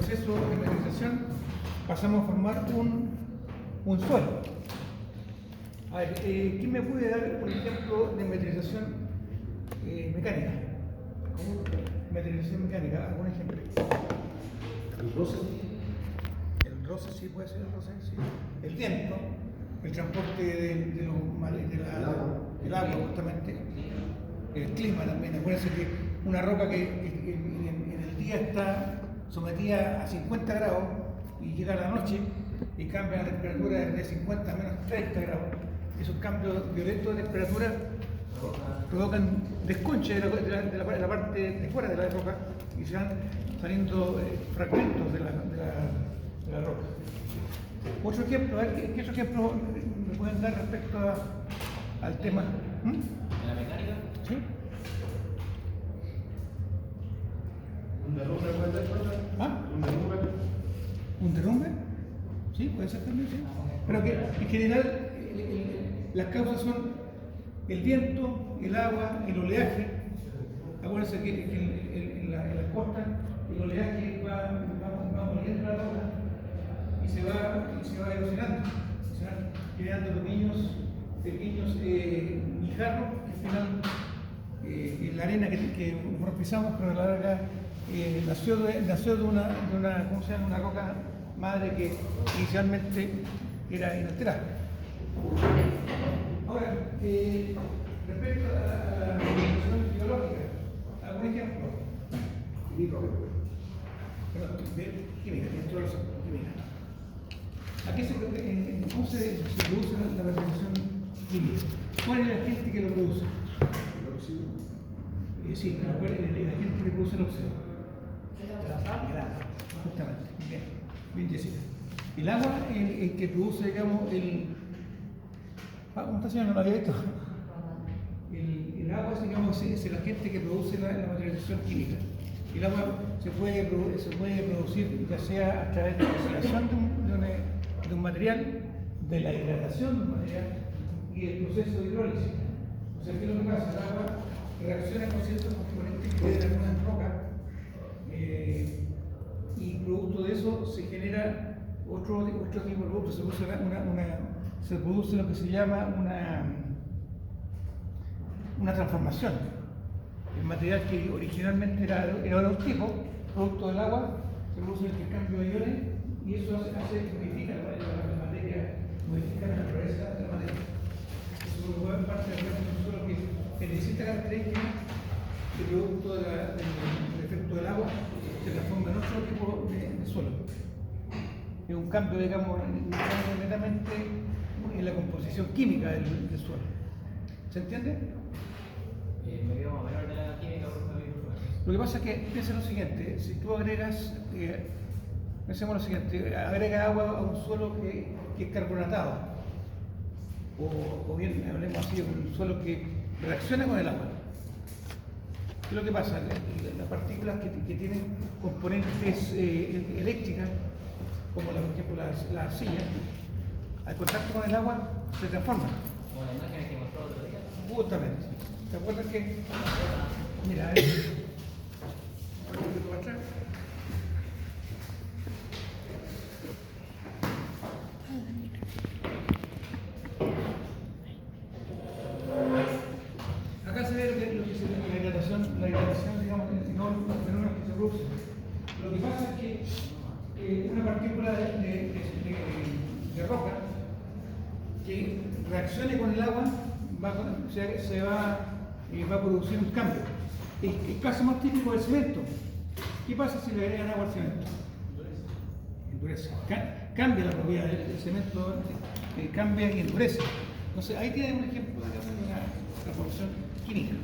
proceso de metrización pasamos a formar un suelo. A ver, ¿quién me puede dar un ejemplo de metrización mecánica? Metrización mecánica, algún ejemplo. El roce. El roce sí puede ser el roce, sí. El viento, el transporte del agua justamente, el clima también. Acuérdense que una roca que en el día está sometida a 50 grados y llega a la noche y cambia la temperatura de 50 a menos 30 grados. Esos cambios violentos de temperatura provocan desconche de la parte de fuera de la roca y se van saliendo fragmentos de la roca. Otro ejemplo, a ver, ¿qué otro ejemplo me pueden dar respecto al tema? ¿En la mecánica? ¿Sí? ¿Un derrumbe puede ser? ¿Ah? ¿Un derrumbe? ¿Un derrumbe? Sí, puede ser también, sí. Pero que en general las causas son el viento, el agua, el oleaje. Acuérdense que en la costa el oleaje va moliendo la roca y se va erosionando, creando pequeños guijarros que al final la arena que nosotros pisamos, pero a la larga nació de una ¿cómo se llama? Una roca madre que inicialmente era inalterable. Ahora, respecto a la evolución biológica, ¿algún ejemplo? De química, química. Aquí ¿cómo se produce la reacción química? ¿Cuál es el agente que lo produce? El óxido. Sí, pero ¿cuál es el agente que produce el óxido? El agua, justamente. Bien, Jessica. El agua es el que produce, digamos, ¿cómo está, señor? No lo había visto. El agua, digamos, es el agente que produce la materialización química. El agua se puede producir ya sea a través de la oxidación de un material, de la hidratación de un material y el proceso de hidrólisis. O sea, ¿qué es lo que pasa? El agua reacciona con ciertos componentes que quedan en una roca y producto de eso se genera otro tipo de producto. Se produce lo que se llama una transformación. El material que originalmente era de un tipo, producto del agua, se produce el intercambio de iones y eso modifica la materia, modifica la naturaleza de la materia. Eso es parte del suelo que necesita características que producto del efecto del agua se transforma en otro tipo de suelo. Es un cambio, digamos, netamente en la composición química del suelo. ¿Se entiende? Me quedo más o menos de la química por favor. Lo que pasa es que piensa lo siguiente, si tú agregas, pensemos lo siguiente, agrega agua a un suelo que es carbonatado, o bien hablemos así, un suelo que reacciona con el agua. ¿Qué es lo que pasa? Las partículas que tienen componentes eléctricas, como por ejemplo la arcilla, al contacto con el agua se transforman. Como la imagen que mostró el otro día. Justamente. ¿Te acuerdas que? Mira, acá se ve lo que se llama la hidratación, digamos, no los fenómenos que se producen. Lo que pasa es que una partícula de roca que reaccione con el agua va a producir un cambio. El caso más típico es el cemento. ¿Qué pasa si le agregan agua al cemento? Endurece. Cambia la propiedad del cemento, cambia y endurece. Entonces ahí tienen un ejemplo, digamos, de una transformación química.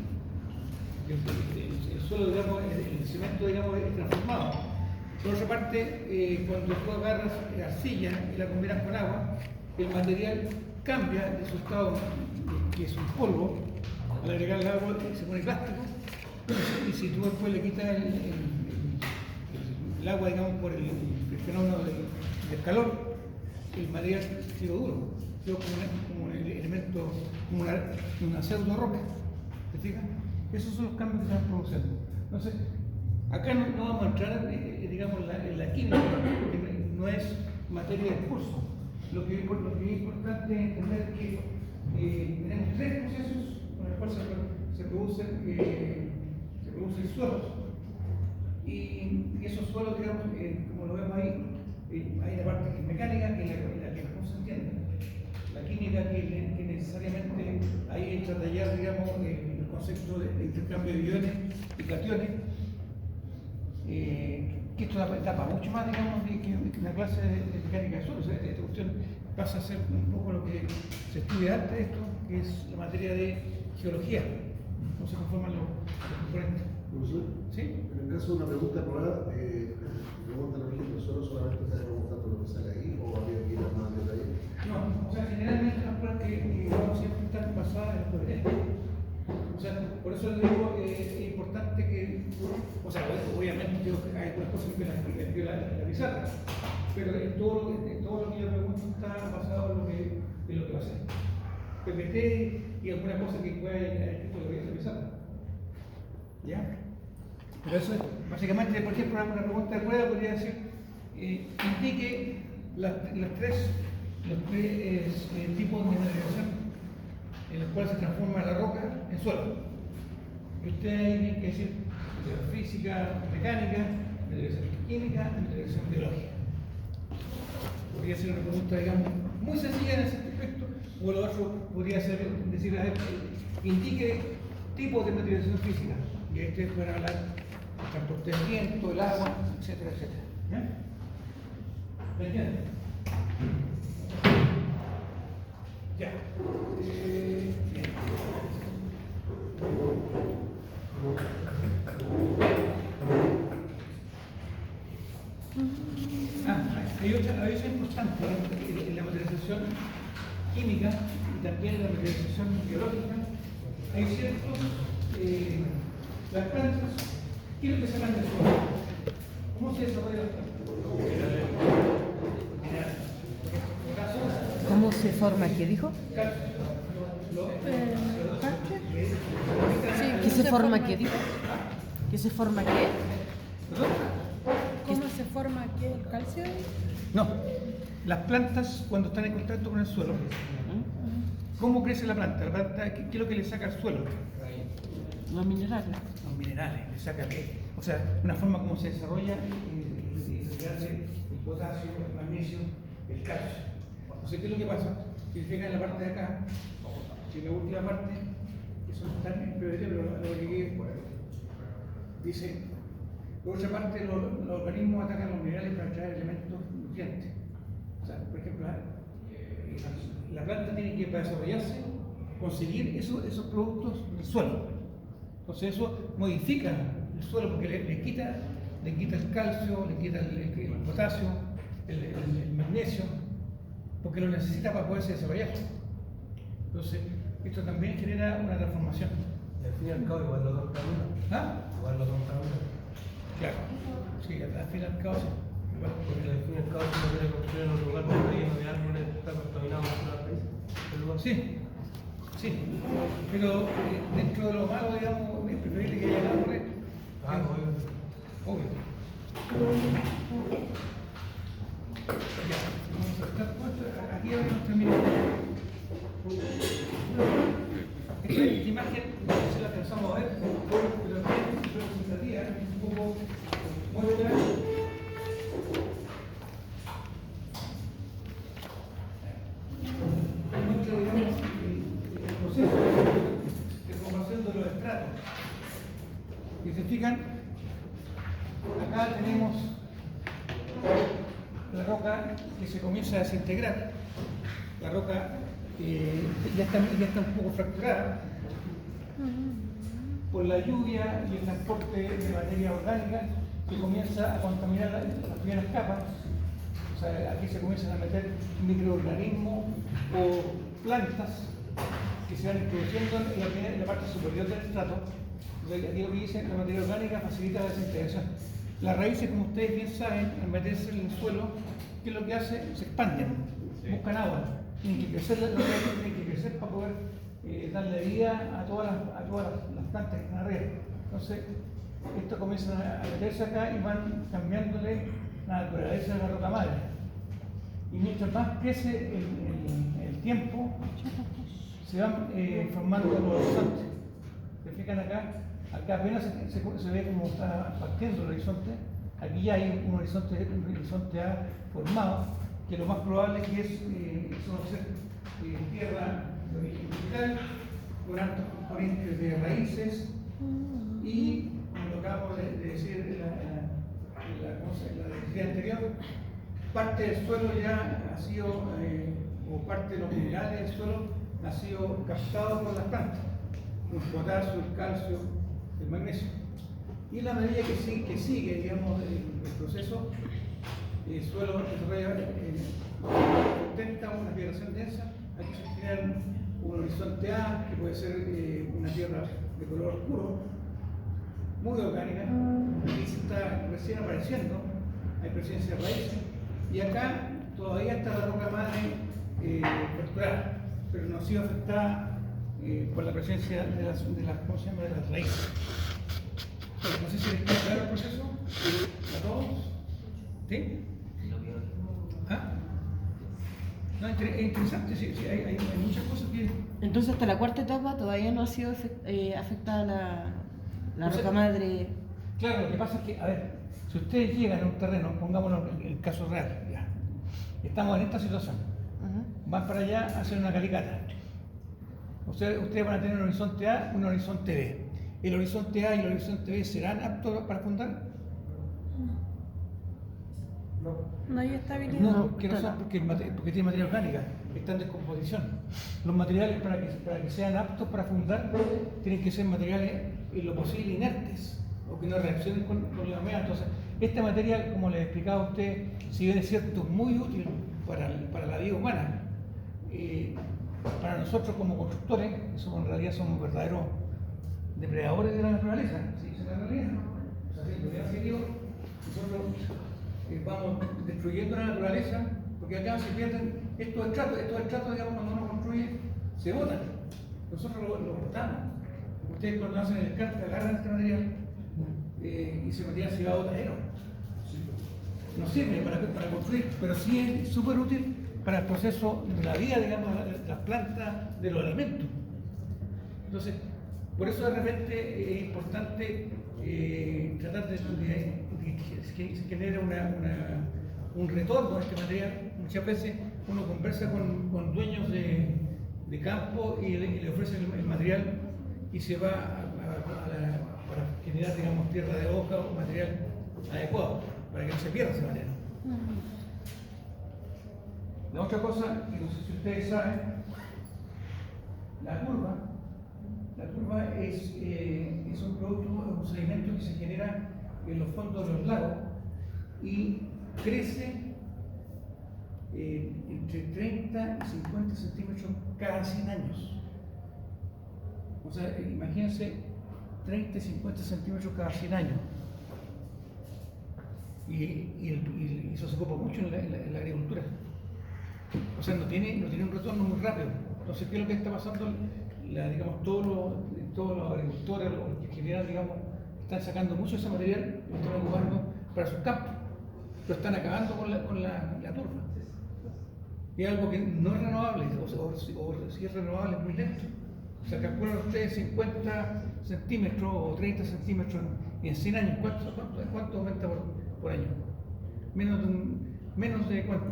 El suelo, digamos, el cemento, digamos, es transformado. Por otra parte, cuando tú agarras arcilla y la combinas con agua, el material cambia de su estado, que es un polvo, al agregar el agua se pone plástico, y si tú después le quitas el agua, digamos, por el fenómeno del calor, el material quedó duro, quedó como un elemento, como una pseudo roca. ¿Te fijas? Esos son los cambios que se van produciendo. Entonces, Acá no vamos a entrar, digamos, en la química, porque no es materia del curso. Lo que es importante es entender que tenemos tres procesos con los cuales se producen suelos. Y esos suelos, digamos, como lo vemos ahí, hay una parte que es mecánica, que es la que no se entiende. La química que necesariamente ahí entra a tallar, digamos, el concepto de intercambio de iones y cationes, que esto da para mucho más, digamos, que una clase de mecánica de suelo. O sea, esta cuestión pasa a ser un poco lo que se estudia antes de esto, que es la materia de geología, cómo se conforman los componentes. Profesor, ¿Sí? en el caso de una pregunta aprobada, pregunta el origen del suelo, solamente se pregunta por lo que sale ahí o habría que ir a más detalle. No, o sea, generalmente las pruebas que vamos siempre están basadas en los PBT. O sea, por eso les digo, es importante que, o sea, obviamente digo que hay algunas cosas que envió la pizarra, pero en todo lo que yo pregunto está basado en lo que va a ser. PPT y alguna cosa que pueda haber escrito lo que la pizarra. ¿Ya? Pero eso es, básicamente, por ejemplo, una pregunta de prueba podría decir, indique los tres tipos de mineralización en los cuales se transforma la roca en suelo. Y ustedes tienen que decir física, mecánica, mineralización química, mineralización biológica. Podría ser una pregunta, digamos, muy sencilla en ese aspecto, o lo otro podría ser decir, a ver, indique tipos de mineralización física. Y ahí ustedes pueden hablar del transporte del viento, el agua, etcétera, etcétera. ¿Ya? ¿Me entienden? Ya. Bien. Hay otra importante en la materialización química y también en la materialización biológica. Hay ciertos, las plantas, ¿qué es lo que sacan del suelo? ¿Cómo se desarrolla las plantas? ¿Cómo se forma qué dijo? ¿Qué se forma qué dijo? ¿Qué se forma qué? ¿Cómo se forma aquí el calcio? No, las plantas cuando están en contacto con el suelo. ¿Cómo crece la planta? La planta, ¿qué es lo que le saca al suelo? Los minerales. Los minerales, le saca, o sea, una forma como se desarrolla el potasio, el magnesio, el calcio. Entonces, ¿qué es lo que pasa? Si se fijan en la parte de acá, en la última parte, eso está en PBT, pero lo llegué, dice, por otra parte, los organismos atacan los minerales para extraer elementos nutrientes. O sea, por ejemplo, la planta tiene que, para desarrollarse, conseguir esos productos del suelo. Entonces eso modifica el suelo porque le quita el calcio, le quita el potasio, el magnesio, porque lo necesita para poderse desarrollar. Entonces, esto también genera una transformación. Y al fin y al cabo igual lo contamina. ¿Ah? Igual lo contamina. Claro. Sí, al fin y al cabo sí. Igual. Porque al fin y al cabo si uno quiere construir en un lugar que está lleno de árboles, está contaminado por la raíz. El lugar. Sí, sí. Pero dentro de lo malo, digamos, es preferible que haya árboles. Obvio. Obvio. Ya, vamos a estar puestos. Aquí habíamos terminado. Esta imagen, no sé si la alcanzamos a ver, pero es representativa, es un poco muestra. Muestra, digamos, el proceso de formación de los estratos. Si se fijan, acá tenemos la roca que se comienza a desintegrar. La roca ya está un poco fracturada por la lluvia y el transporte de materia orgánica que comienza a contaminar las primeras capas. O sea, aquí se comienzan a meter microorganismos o plantas que se van introduciendo en la parte superior del estrato. Aquí lo que dice, la materia orgánica facilita la desintegración. Las raíces, como ustedes bien saben, al meterse en el suelo, ¿qué es lo que hace? Se expanden, buscan agua. Tienen que crecer las raíces, tienen que crecer para poder darle vida a todas las plantas que están arriba. Entonces, estos comienzan a meterse acá y van cambiándole la naturaleza de la roca madre. Y mientras más crece el tiempo, se van formando los horizontes. ¿Se fijan acá? Acá apenas se ve como está partiendo el horizonte. Aquí ya hay un horizonte A formado, que lo más probable que eso va a ser tierra de origen vegetal, con altos componentes de raíces y, como lo acabamos de decir en la decisión anterior, parte del suelo ya ha sido, o parte de los minerales del suelo ha sido captado por las plantas, el potasio, el calcio, el magnesio. Y en la medida que sigue digamos, el proceso, el suelo desarrolla, intenta una vibración densa, aquí se genera un horizonte A, que puede ser una tierra de color oscuro, muy orgánica, aquí se está recién apareciendo, hay presencia de raíces, y acá todavía está la roca madre fracturada, pero no ha sido afectada por la presencia de las ¿cómo se llama?, de las raíces. No sé si les queda claro el proceso a todos. ¿Sí? ¿Ah? No, es interesante, sí, hay muchas cosas que... Entonces hasta la cuarta etapa todavía no ha sido afectada la roca madre. Claro, lo que pasa es que, a ver, si ustedes llegan a un terreno, pongámoslo en el caso real, ya, estamos en esta situación, van para allá a hacer una calicata. Ustedes van a tener un horizonte A, un horizonte B. ¿El horizonte A y el horizonte B serán aptos para fundar? No hay estabilidad. No, porque no son, porque tiene materia orgánica, está en descomposición. Los materiales para que sean aptos para fundar tienen que ser materiales en lo posible inertes o que no reaccionen con la humedad. Entonces, este material, como les explicaba a usted, si bien es cierto, muy útil para la vida humana, para nosotros como constructores, eso en realidad somos verdaderos depredadores de la naturaleza, ¿sí? Esa es la realidad. O sea, si lo que digo, nosotros vamos destruyendo la naturaleza, porque acá se pierden estos estratos, digamos, cuando uno construye, se botan. Nosotros lo botamos. Ustedes cuando hacen el descarte agarran este material y ese material se va a botadero. No sirve para construir, pero sí es súper útil para el proceso de la vida, digamos, de las plantas, de los alimentos. Entonces, por eso de repente es importante tratar de que se genere un retorno a este material. Muchas veces uno conversa con dueños de campo y le ofrecen el material y se va para generar, digamos, tierra de hoja o material adecuado, para que no se pierda ese material. La otra cosa, que no sé si ustedes saben, la curva es un producto, un sedimento que se genera en los fondos de los lagos y crece entre 30 y 50 centímetros cada 100 años. O sea, imagínense 30 y 50 centímetros cada 100 años. Y eso se ocupa mucho en la agricultura. O sea, no tiene un retorno muy rápido. Entonces, ¿qué es lo que está pasando? Digamos, todos los agricultores, los que generan, digamos, están sacando mucho ese material, lo están ocupando para sus campos, lo están acabando con la turba. Y es algo que no es renovable, o si es renovable es muy lento. O sea, calculan ustedes 50 centímetros o 30 centímetros en 100 años, ¿cuánto aumenta por año? Menos de cuánto.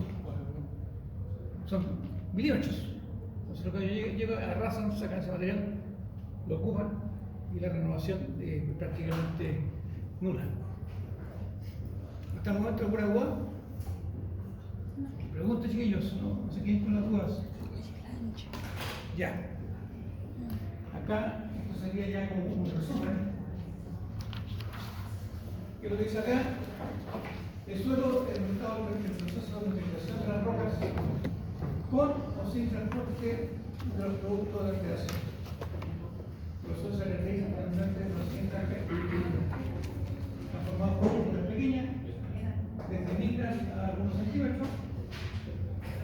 Son milímetros. Entonces, lo que llega, arrasan, sacan ese material, lo ocupan y la renovación es prácticamente nula. ¿Hasta el momento alguna duda? Pregunten, chiquillos, no sé quién con las dudas. Ya. Acá, esto sería ya como un resumen. ¿Qué es lo que dice acá? El suelo, el resultado del proceso de utilización de las rocas con o sin transporte de los productos de alteración. Los suelos se caracterizan generalmente por los siguientes aspectos. Están formados por partículas pequeñas, desde micras a algunos centímetros,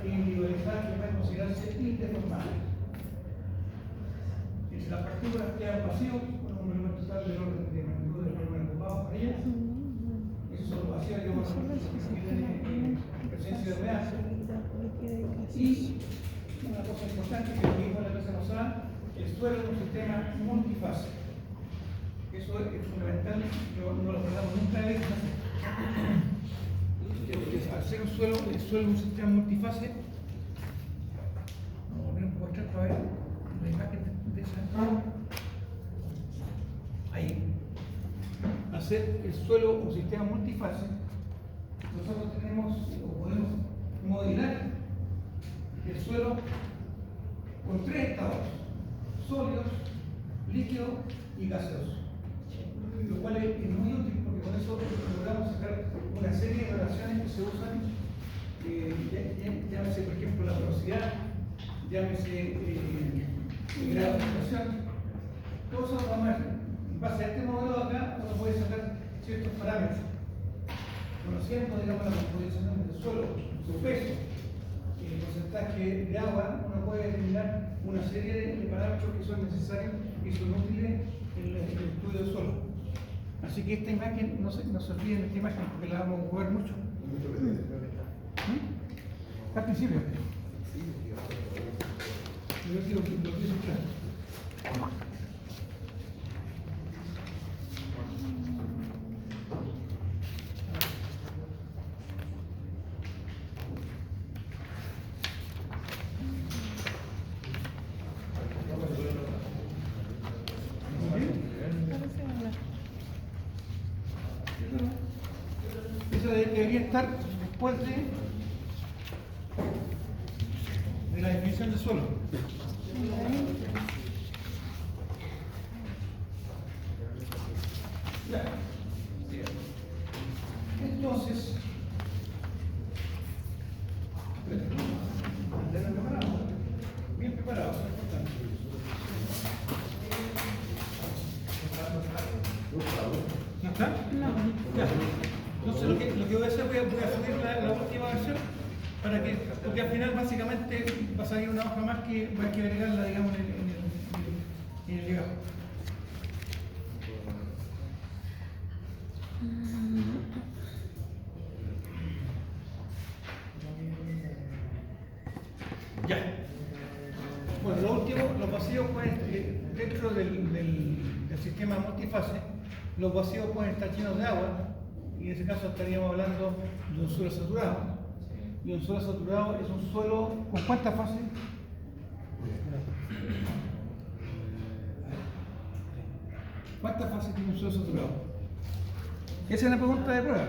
individualizadas que pueden considerarse interformables. Y si las partículas quedan vacíos, con un elemento tal del orden de magnitud del volumen ocupado, vamos con ellas. Esos son los vacíos que vamos a en presencia de humedad. Y una cosa importante que vimos en la clase pasada, el suelo es un sistema multifase. Eso es fundamental, no lo tratamos nunca de vista. Al ser un suelo, el suelo es un sistema multifase. Vamos a ver un poco atrás para ver la imagen de esa. Ahí. Al ser el suelo un sistema multifase, nosotros tenemos o podemos modelar el suelo con 3 estados: sólidos, líquidos y gaseosos. Lo cual es muy útil porque con eso logramos sacar una serie de relaciones que se usan, llámese por ejemplo la velocidad, llámese el grado de presión. Todo eso vamos a ver. En base a este modelo de acá, uno puede sacar ciertos parámetros. Conociendo, digamos, la composición del suelo, su peso, el porcentaje de agua, uno puede determinar una serie de parámetros que son necesarios y son útiles en el estudio del suelo. Así que esta imagen, no se olviden de esta imagen porque la vamos a jugar mucho. Al principio. Yo quiero lo quiero mostrar. Eso debería estar después de la definición del suelo. Ya. Entonces, bien preparados, es importante. ¿No está? No. Ya. Entonces lo que voy a hacer, voy a subir la última versión para que, porque al final básicamente va a salir una hoja más que voy a agregarla, digamos, en el legado. Ya. Bueno, lo último, los vacíos pueden, dentro del sistema multifase, los vacíos pueden estar llenos de agua, y en ese caso estaríamos hablando de un suelo saturado. Y un suelo saturado es un suelo con ¿cuántas fases? ¿Cuántas fases tiene un suelo saturado? Esa es la pregunta de prueba.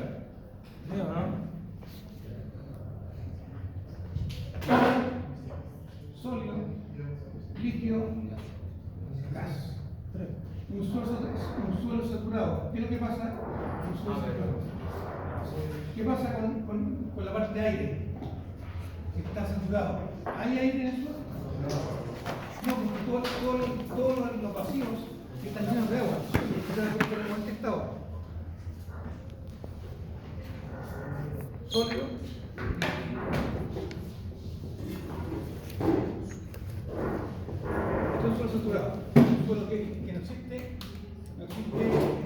Sólido, líquido, gas. Un suelo saturado. ¿Qué es lo que pasa? Un suelo saturado. ¿Qué pasa con la parte de aire? Que está saturado. ¿Hay aire en el suelo? No, porque todos los vacíos están llenos de agua. Están en este estado. Sólido. Esto es un suelo saturado. Un suelo que no existe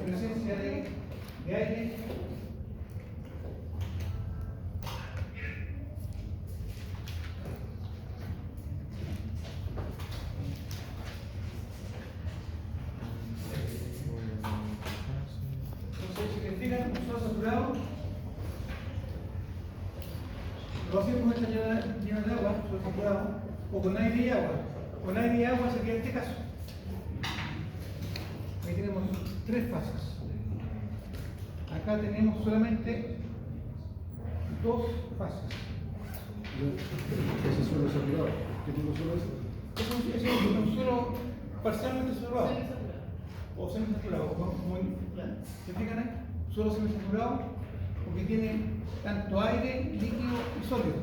presencia de aire. Entonces, si te fijan, un suelo saturado, los vacíos pueden estar llenos de agua, suelo saturado, o con aire y agua. Con aire y agua sería este caso. Ahí tenemos 3 fases. Acá tenemos solamente 2 fases. Ese suelo saturado. ¿Qué tipo de suelo es? Es un suelo parcialmente saturado. O semisaturado. ¿Se fijan ahí? Suelo semisaturado porque tiene tanto aire, líquido y sólido.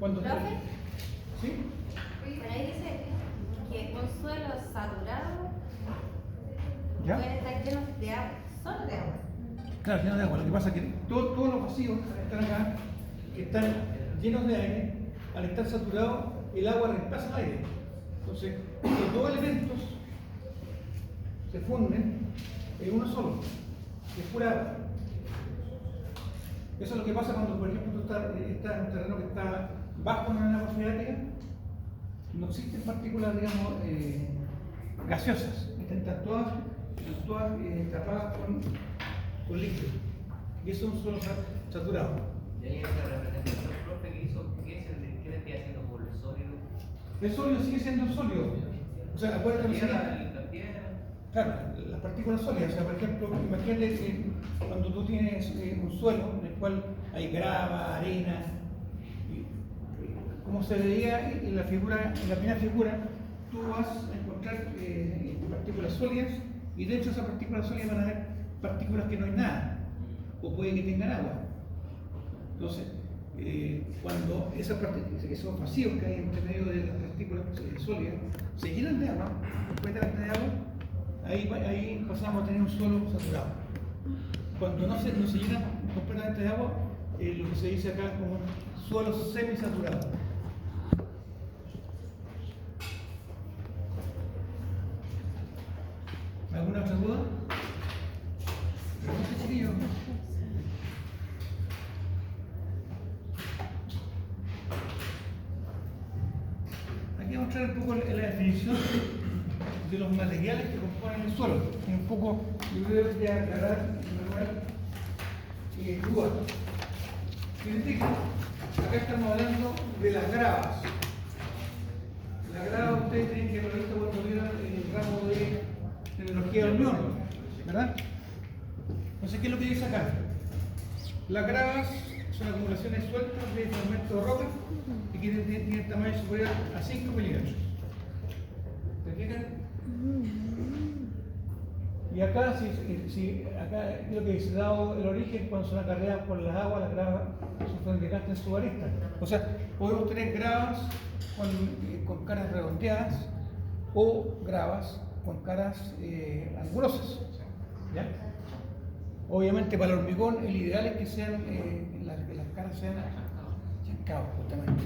¿Cuánto? ¿Profe? ¿Sí? Pero ahí dice que un suelo saturado ¿Ya? puede estar lleno de agua, solo de agua. Claro, lleno de agua. Lo que pasa es que todos los vacíos que están acá, que están llenos de aire, al estar saturados, el agua reemplaza el aire. Entonces, los dos elementos se funden en uno solo. es pura agua. Eso es lo que pasa cuando, por ejemplo, tú estás en un terreno que está bajo en una nave freática, no existen partículas, digamos, gaseosas, están todas tapadas con líquido. Y eso es un suelo saturado. Y ahí esa representación, profe, que hizo, ¿qué le estoy haciendo por el sólido? El sólido sigue siendo un sólido. O sea, acuérdate que La piedra. claro, las partículas sólidas. O sea, por ejemplo, imagínate que cuando tú tienes un suelo en el cual hay grava, arena, como se veía en la figura, en la primera figura, tú vas a encontrar partículas sólidas y dentro de esas partículas sólidas van a haber partículas que no hay nada, o puede que tengan agua. Entonces, cuando esos vacíos que hay entre medio de las partículas sólidas se llenan de agua, completamente de agua, ahí pasamos a tener un suelo saturado. Cuando no se llena completamente de agua, lo que se dice acá como suelo semisaturado. ¿Alguna otra duda? Pregunta, chiquillo. Aquí vamos a entrar un poco en la definición de los materiales que componen el suelo. Y un poco, yo creo que aclarar dudas. Fíjense que acá estamos hablando de las gravas. Las gravas ustedes tienen que haber visto cuando vieron el ramo de tecnología de unión, ¿verdad? Entonces, ¿qué es lo que dice acá? Las gravas son acumulaciones sueltas de fragmentos de roca que tienen tamaño superior a 5 milímetros. ¿Se fijan? Y acá, acá es lo que dice, dado el origen, cuando son acarreadas por las aguas, las gravas sufren desgaste en su arista. O sea, podemos tener gravas con caras redondeadas o gravas con caras angulosas. ¿Ya? Obviamente para el hormigón el ideal es que sean las caras sean chancadas justamente.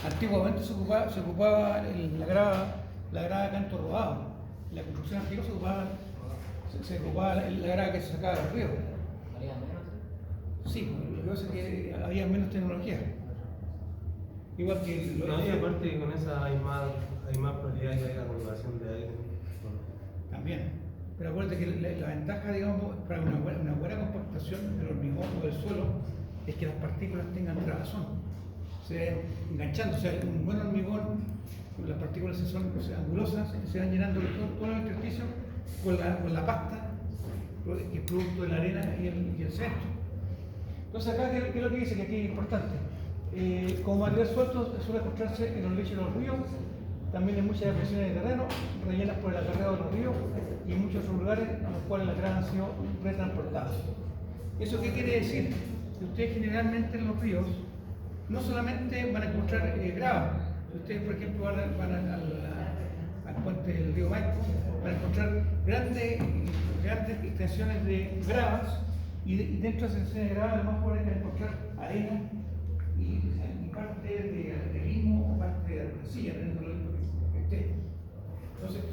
Antiguamente se ocupaba la grava de canto rodado. En la construcción antigua se ocupaba la grava que se sacaba del río. ¿Valía menos? Sí, lo que pasa es que había menos tecnología. Igual que No, y aparte con esa hay más probabilidad que haya acumulación de aire. también. Pero acuérdate que la ventaja, digamos, para una buena compactación del hormigón o del suelo es que las partículas tengan trabazón, se vayan enganchando. O sea, un buen hormigón, las partículas son angulosas, se van llenando todo el intersticio con la pasta, que es producto de la arena y el cemento. Entonces, acá, ¿qué es lo que dice? Que aquí es importante. Como material suelto suele encontrarse en los lechos de los ríos, también en muchas depresiones de terreno, rellenas por el acarreo de los ríos y en muchos otros lugares en los cuales las gravas han sido retransportadas. ¿Eso qué quiere decir? Que ustedes generalmente en los ríos no solamente van a encontrar gravas. Si ustedes, por ejemplo, van al puente del río Maipo, van a encontrar grandes extensiones de gravas y dentro de esas extensiones de gravas lo más probable es que van a encontrar arena y parte de limo o parte de arcilla, dependiendo de lo que esté. Entonces,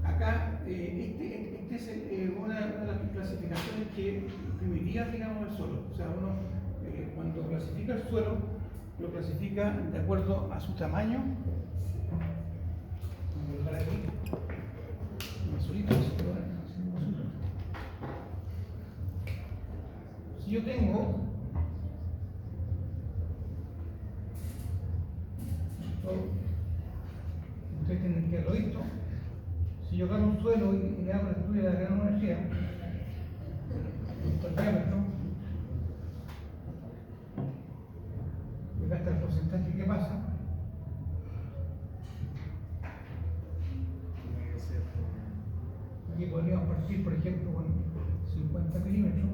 acá, este es una de las clasificaciones que primitivas, digamos, del suelo. O sea, uno cuando clasifica el suelo, lo clasifica de acuerdo a su tamaño. Vamos a colocar aquí una solita. Si yo tengo ustedes tienen que haberlo visto. Si yo agarro un suelo y le hago el estudio de la gran energía, el diámetro, y acá está el porcentaje que pasa. Aquí podríamos partir, por ejemplo, con 50 milímetros.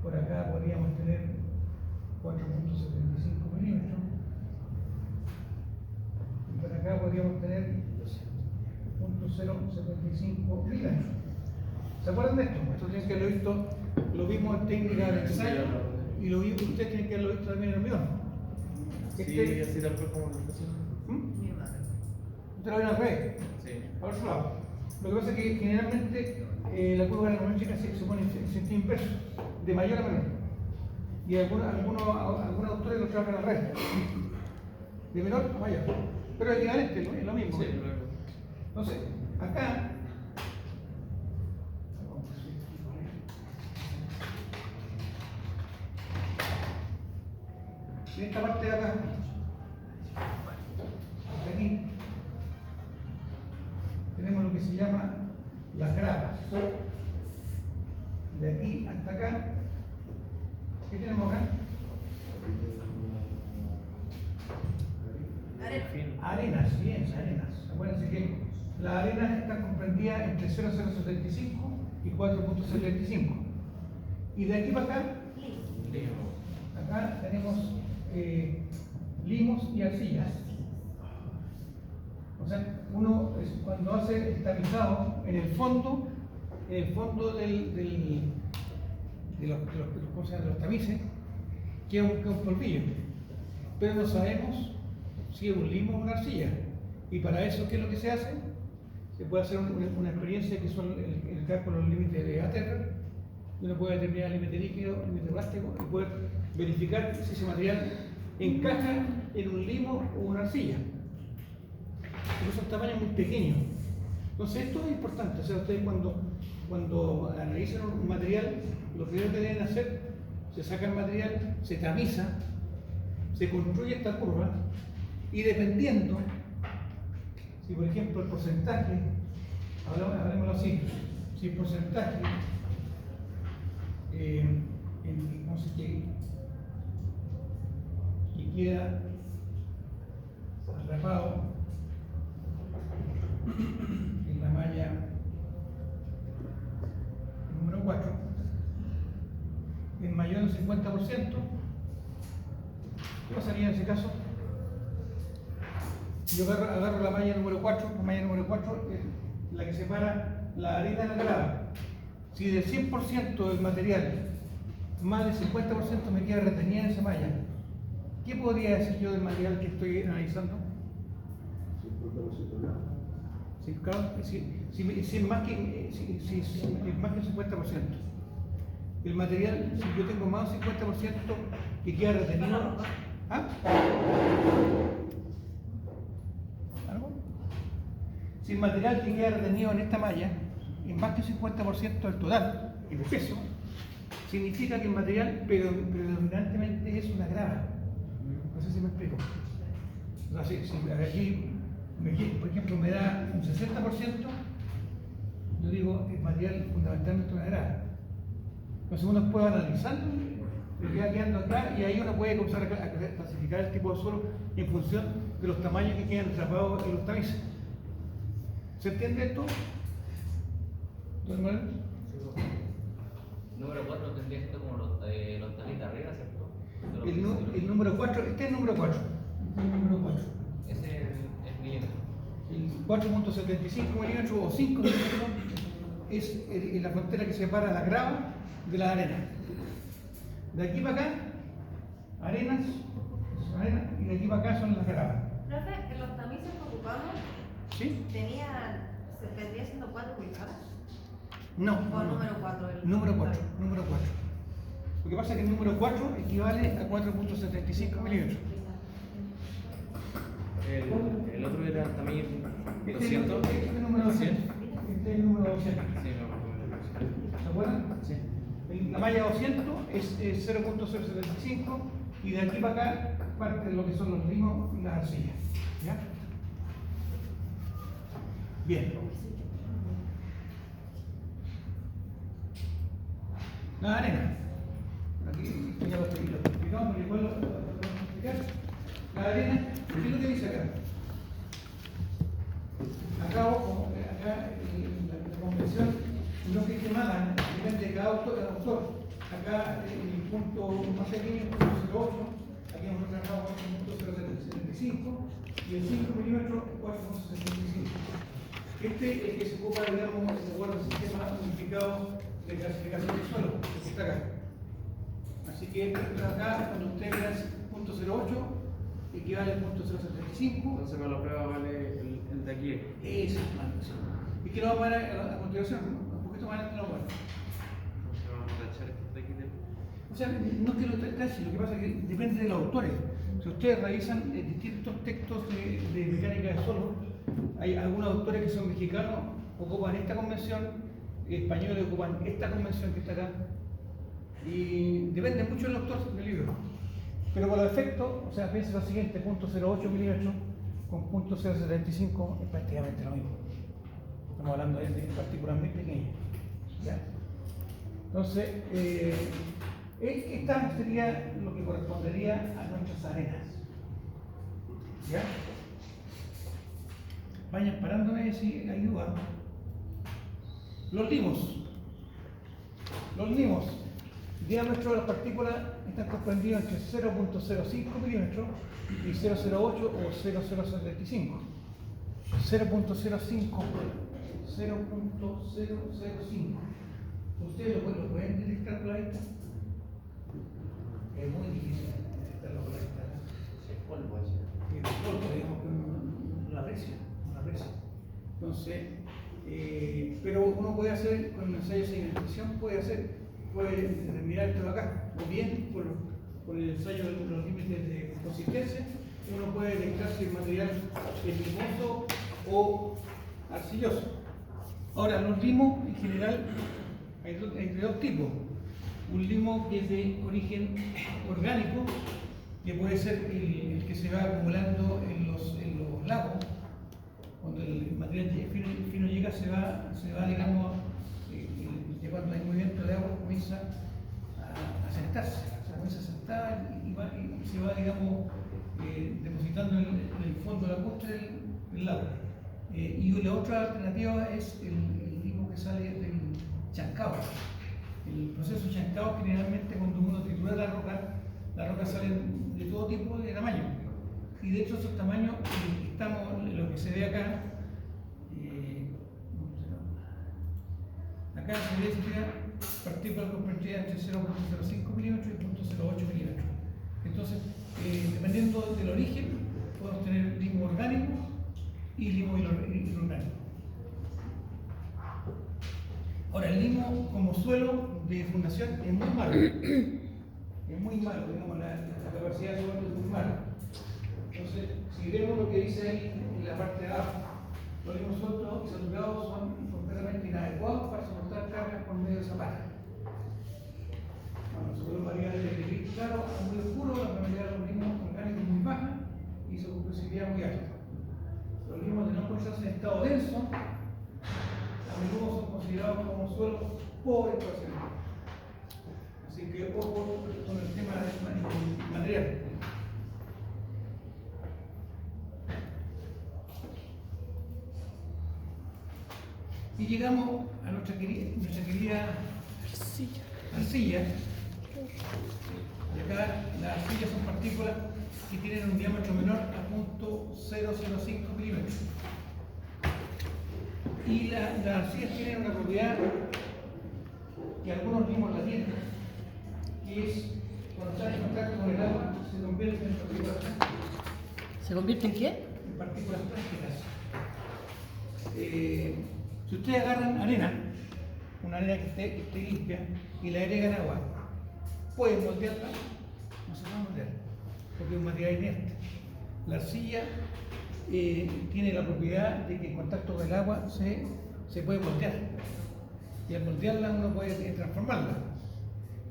Por acá podríamos tener 4.75 milímetros. Y por acá podríamos tener 0.075 milímetros. ¿Se acuerdan de esto? Esto tienen que haberlo visto, lo vimos en técnica de ensayo y ustedes tienen que haberlo visto también en el hormigón. Sí, así tal vez como lo ¿Usted lo ven al revés? Sí. Al otro lado. Lo que pasa es que generalmente la curva granulométrica se pone en sentido inverso, de mayor a menor. Y algunos autores lo trabajan al revés, de menor a mayor. Pero es equivalente, es lo mismo. Sí, Entonces, acá, en esta parte de acá, de aquí, tenemos lo que se llama las gravas. De aquí hasta acá, ¿qué tenemos acá? Arenas, bien, arenas. Acuérdense que las arenas están comprendidas entre 0,075 y 4,75. Y de aquí para acá tenemos limos y arcillas. O sea, uno cuando hace el tamizado, en el fondo de los tamices, queda un polvillo. Pero no sabemos si es un limo o una arcilla. Y para eso, ¿qué es lo que se hace? Se puede hacer una experiencia que son el cálculo de los límites de Atterberg. Uno puede determinar el límite líquido, el límite plástico y poder verificar si ese material encaja en un limo o una arcilla. Porque son tamaños muy pequeños. Entonces esto es importante. O sea, ustedes cuando analizan un material, lo primero que deben hacer, se saca el material, se tamiza, se construye esta curva y dependiendo, si por ejemplo el porcentaje, hablemoslo así, si el porcentaje no sé qué, que queda atrapado en la malla número 4 es mayor del 50%, ¿qué pasaría en ese caso? Yo agarro la malla número 4, es la que separa la arena de la grava. Si del 100% del material, más del 50% me queda retenida en esa malla, ¿qué podría decir yo del material que estoy analizando? 50% nada. Si es más que el 50%. El material, si yo tengo más del 50% que queda retenido. ¿Ah? ¿Algo? Si el material que queda retenido en esta malla es más que el 50% del total, el peso, significa que el material predominantemente es una grava. No sé si me explico. O sea, si aquí, por ejemplo, me da un 60%, yo digo el material fundamentalmente una grava. Entonces uno puede analizando, le queda quedando acá y ahí uno puede comenzar a clasificar el tipo de suelo en función de los tamaños que quedan atrapados en los tamices. ¿Se entiende esto? ¿Don Manuel? Número 4 tendría que ser como los tamices arriba, ¿cierto? El número 4, este es el número 4. Ese es el milímetro. El 4.75 milímetros o 5 milímetros es la frontera que separa la grava de la arena. De aquí para acá, arenas, y de aquí para acá son las gravas. Profe, en los tamices que ocupamos, ¿Sí? ¿se vendría siendo 4 pulgadas? No. ¿O número 4? Número 4. Lo que pasa es que el número 4 equivale a 4.75 milímetros. El otro era también Este 200. es el número 200. Este es el número 200. Sí, me acuerdo. ¿Se acuerdan? Sí. La malla 200 es 0.075 y de aquí para acá parte de lo que son los limos y las arcillas. ¿Ya? Bien. La arena. Aquí ya lo explicamos, pero igual lo vamos a explicar. La arena, ¿qué es lo que dice acá? Acá, ojo, acá la convención no que quemada, depende de cada autor. Acá el punto más pequeño es 0.08, aquí hemos trabajado con 0.075 y el 5 milímetros 4.75. Este es el que se ocupa, digamos, de acuerdo al sistema unificado de clasificación del suelo, que está acá. Así que acá, cuando usted vea el 0.08, equivale al 0.075. Entonces para la prueba vale el de aquí. Eso, Es que lo vamos a ver a continuación, ¿no? Un poquito más adelante lo vamos a ver. Entonces vamos a tachar estos de aquí de... O sea, no es que lo tache, lo que pasa es que depende de los autores. Si ustedes revisan distintos textos de mecánica de suelo, hay algunos autores que son mexicanos, ocupan esta convención, españoles ocupan esta convención que está acá, y depende mucho del autor del libro. Pero por efecto, o sea, piensa lo siguiente, .08 milímetros con .075 es prácticamente lo mismo. Estamos hablando de partículas muy pequeñas. ¿Ya? Entonces, esta sería lo que correspondería a nuestras arenas. ¿Ya? Vayan parándome si hay duda. Los limos. Los limos. El diámetro de las partículas están comprendidos entre 0.05 milímetros y 0.08 o 0.075. 0.05. ¿Ustedes lo pueden detectar con la vista? Es muy difícil detectarlo con la vista. Es polvo así. El polvo, digamos que una aprecia. Entonces, pero uno puede hacer, con el ensayo de segmentación, puede determinar esto de acá, o bien por el ensayo de los límites de consistencia, uno puede detectar si el material es limoso o arcilloso. Ahora, los limos en general hay de dos tipos. Un limo que es de origen orgánico, que puede ser el que se va acumulando en los lagos. Cuando el material fino llega, se va digamos, cuando hay movimiento de agua, comienza a sentarse, comienza a sentar y se va, digamos, depositando en el fondo de la costa del lago. Y la otra alternativa es el limo que sale del chancao. El proceso chancao, generalmente cuando uno tritura la roca sale de todo tipo de tamaño. Y de hecho esos tamaños, lo que se ve acá, acá se ve partículas comprendidas entre 0.05 milímetros y 0.08 milímetros. Entonces, dependiendo del origen, podemos tener limo orgánico y limo inorgánico. Ahora, el limo como suelo de fundación es muy malo. Es muy malo, digamos, la capacidad de suelo es muy mala. Entonces, si vemos lo que dice ahí en la parte de abajo, los limos sueltos y saturados son completamente inadecuados para soportar cargas por medio de zapata. Bueno, el suelo varía desde gris claro a muy oscuro, la probabilidad de los limos orgánicos es muy baja y su compresividad muy alta. Los limos de no encontrarse en estado denso a menudo son considerados como suelos pobres para ser. Así que ojo con el tema del material. Y llegamos a nuestra querida arcilla. Y acá las arcillas son partículas que tienen un diámetro menor a .005 milímetros. Y las arcillas tienen una propiedad que algunos limos la tienen, que es cuando están en contacto con el agua se convierten en partículas plásticas. ¿Se convierte en qué? En partículas plásticas. Si ustedes agarran arena, una arena que esté limpia, y le agregan agua, ¿pueden moldearla? No se va a moldear, porque es un material inerte. La arcilla tiene la propiedad de que en contacto con el agua se puede moldear. Y al moldearla uno puede transformarla.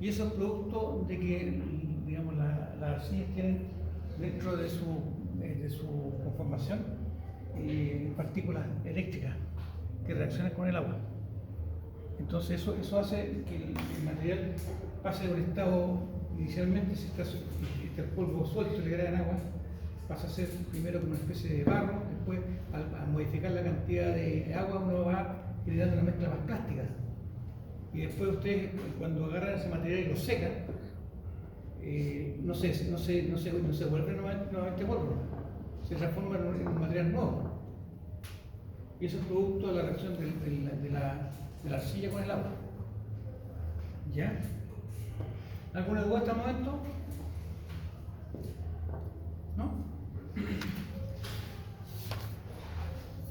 Y eso es producto de que, digamos, las arcillas tienen dentro de su conformación partículas eléctricas que reaccionan con el agua. Entonces eso hace que el material pase de un estado, inicialmente si está el polvo suelto y le agregan agua, pasa a ser primero como una especie de barro, después al modificar la cantidad de agua uno va generando una mezcla más plástica. Y después ustedes cuando agarran ese material y lo secan, no se vuelve nuevamente polvo, se transforma en un material nuevo. Y eso es producto de la reacción de la arcilla con el agua. ¿Ya? ¿Alguna duda hasta el momento? ¿No?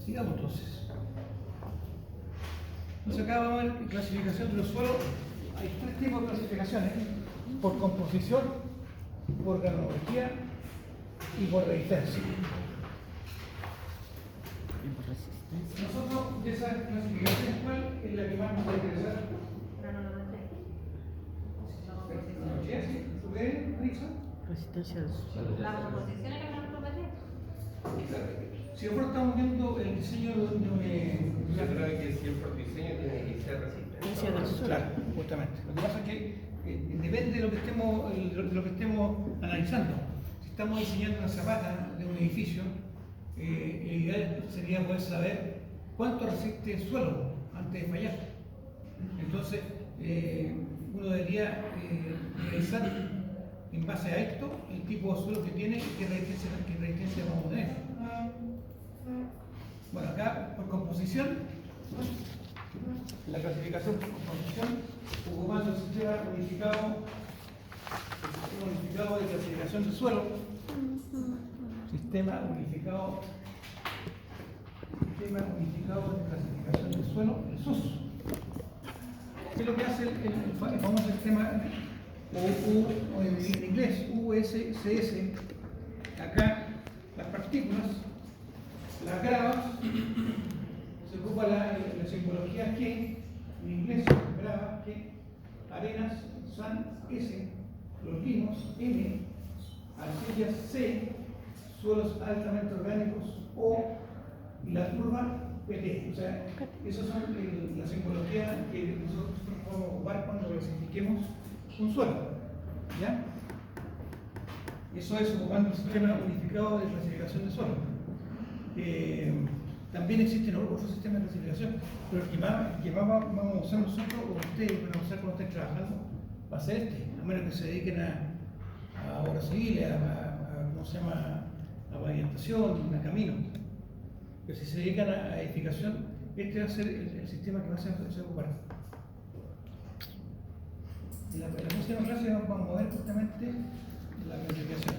Sigamos entonces. Entonces acá vamos a ver clasificación de los suelos. Hay tres tipos de clasificaciones: por composición, por granología y por resistencia. Y por resistencia. Nosotros, de esas clasificaciones, ¿cuál es la que más nos va a interesar? ¿Granología? ¿Sí? ¿Ustedes, Risa? Resistencia del suelo. La composición es la granulometría. Si nosotros estamos viendo el diseño de Yo creo que siempre el diseño tiene que ser resistente. Resistencia del suelo. Claro, justamente. Lo que pasa es que depende de lo que estemos analizando. Si estamos diseñando una zapata de un edificio, el ideal sería poder saber cuánto resiste el suelo antes de fallar. Entonces, uno debería revisar en base a esto el tipo de suelo que tiene y qué resistencia vamos a tener. Bueno, acá por composición, la clasificación por composición, ocupando el sistema unificado de clasificación del suelo, sistema unificado de clasificación del suelo, el SUS. ¿Qué es lo que hace el famoso sistema o en inglés USCS? Acá las partículas, las gravas, se ocupa la simbología que, en inglés, gravas, que, arenas, san, S, los limos, M, arcillas, C, suelos altamente orgánicos, O, y la turba, PT. O sea, esas son la simbología que nosotros podemos ocupar cuando clasifiquemos un suelo. ¿Ya? Eso es ocupando el sistema unificado de clasificación de suelo. También existen otros sistemas de clasificación, pero el que más vamos a usar nosotros, o ustedes van a usar cuando estén trabajando, va a ser este, a menos que se dediquen a obras civiles, ¿cómo se llama?, a pavimentación, a caminos. Pero si se dedican a edificación, este va a ser el sistema que va a ser ocupar. En la próxima clase vamos a ver justamente la clasificación.